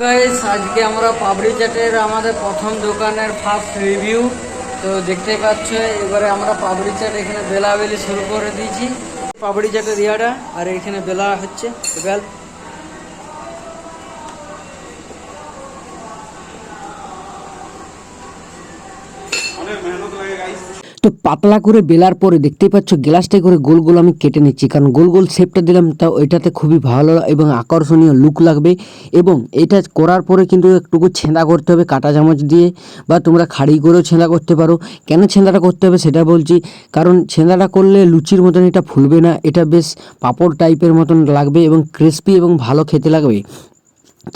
Guys আজকে আমরা পাপড়ি চাটের আমাদের প্রথম দোকানের ফার্স্ট রিভিউ। তো দেখতেই পাচ্ছ এবারে আমরা পাপড়ি চাট এখানে বেলাবেলি শুরু করে দিয়েছি। পাপড়ি চাটের ইয়াটা আর এখানে বেলা হচ্ছে বেল। তো পাতলা করে বেলার পরে দেখতেই পাচ্ছ গ্লাসটাই করে গোল গোল আমি কেটে নিচ্ছি, কারণ গোল গোল শেপটা দিলাম তাও এটাতে খুবই ভালো এবং আকর্ষণীয় লুক লাগবে। এবং এটা করার পরে কিন্তু একটুকু ছেঁদা করতে হবে কাঁটা চামচ দিয়ে, বা তোমরা খাড়ি করেও ছেঁদা করতে পারো। কেন ছেঁদাটা করতে হবে সেটা বলছি, কারণ ছেঁদাটা করলে লুচির মতন এটা ফুলবে না, এটা বেশ পাঁপড় টাইপের মতন লাগবে এবং ক্রিস্পি এবং ভালো খেতে লাগবে।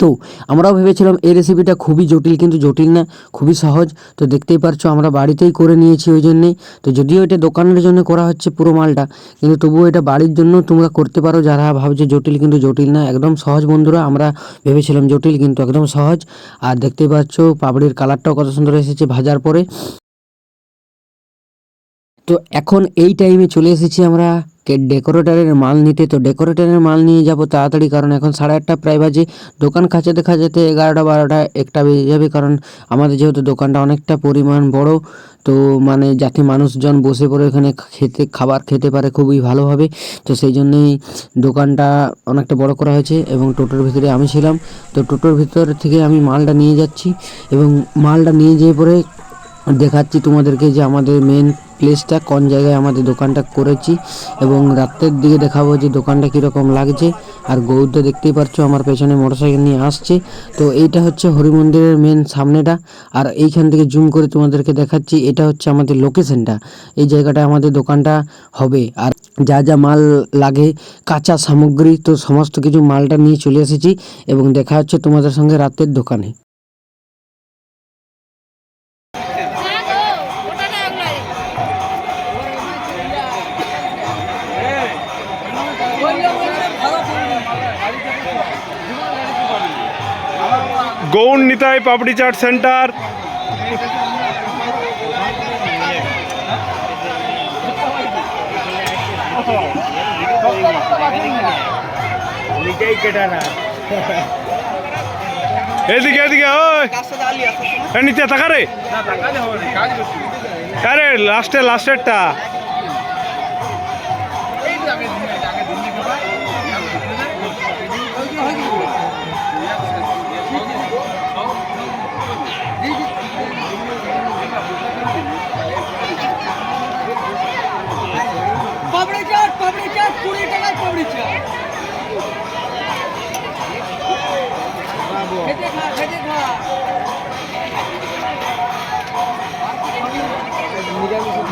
তো আমরাও ভেবেছিলাম এই রেসিপিটা খুবই জটিল, কিন্তু জটিল না, খুবই সহজ। তো দেখতেই পারছো আমরা বাড়িতেই করে নিয়েছি ওই জন্যেই। তো যদিও এটা দোকানের জন্য করা হচ্ছে পুরো মালটা, কিন্তু তবুও এটা বাড়ির জন্য তোমরা করতে পারো। যারা ভাবছে জটিল, কিন্তু জটিল না, একদম সহজ বন্ধুরা। আমরা ভেবেছিলাম জটিল, কিন্তু একদম সহজ। আর দেখতেই পাচ্ছো পাপড়ির কালারটাও কত সুন্দর এসেছে ভাজার পরে। তো এখন এই টাইমে চলে এসেছি আমরা ডেকোরেটরের মাল নিতে। তো ডেকোরেটরের মাল নিয়ে যাব তাড়াতাড়ি, কারণ এখন 8:30 প্রায় বাজে। দোকান খাঁচাতে খাঁচাতে 11টা 12টা 1টা বেজে যাবে, কারণ আমাদের যেহেতু দোকানটা অনেকটা পরিমাণ বড়, তো মানে যাতে মানুষজন বসে পড়ে এখানে খাবার খেতে পারে খুবই ভালোভাবে। তো সেই জন্যেই দোকানটা অনেকটা বড় করা হয়েছে এবং টোটোর ভিতরে আমি ছিলাম। তো টোটোর ভিতর থেকে আমি মালটা নিয়ে যাচ্ছি এবং মালটা নিয়ে যেয়ে পরে দেখাচ্ছি তোমাদেরকে যে আমাদের মেন প্লেসটা কোন জায়গায় আমাদের দোকানটা করেছি, এবং রাতের দিকে দেখাবো যে দোকানটা কীরকম লাগছে। আর গৌরটা দেখতেই পাচ্ছ আমার পেছনে মোটরসাইকেল নিয়ে আসছে। তো এইটা হচ্ছে হরি মন্দিরের মেন সামনেটা, আর এইখান থেকে জুম করে তোমাদেরকে দেখাচ্ছি এটা হচ্ছে আমাদের লোকেশনটা। এই জায়গাটা আমাদের দোকানটা হবে। আর যা যা মাল লাগে কাঁচা সামগ্রী, তো সমস্ত কিছু মালটা নিয়ে চলে এসেছি এবং দেখা হচ্ছে তোমাদের সঙ্গে রাতের দোকানে। গৌণ নিতাই পাপড়ি চাট সেন্টার। এদিকে এদিকে ওই নিতে টাকা রে, আরে লাস্টেরটা পাপড়ি চাট 20 টাকায় পাপড়ি চাট। খেতে খা নিরামিষ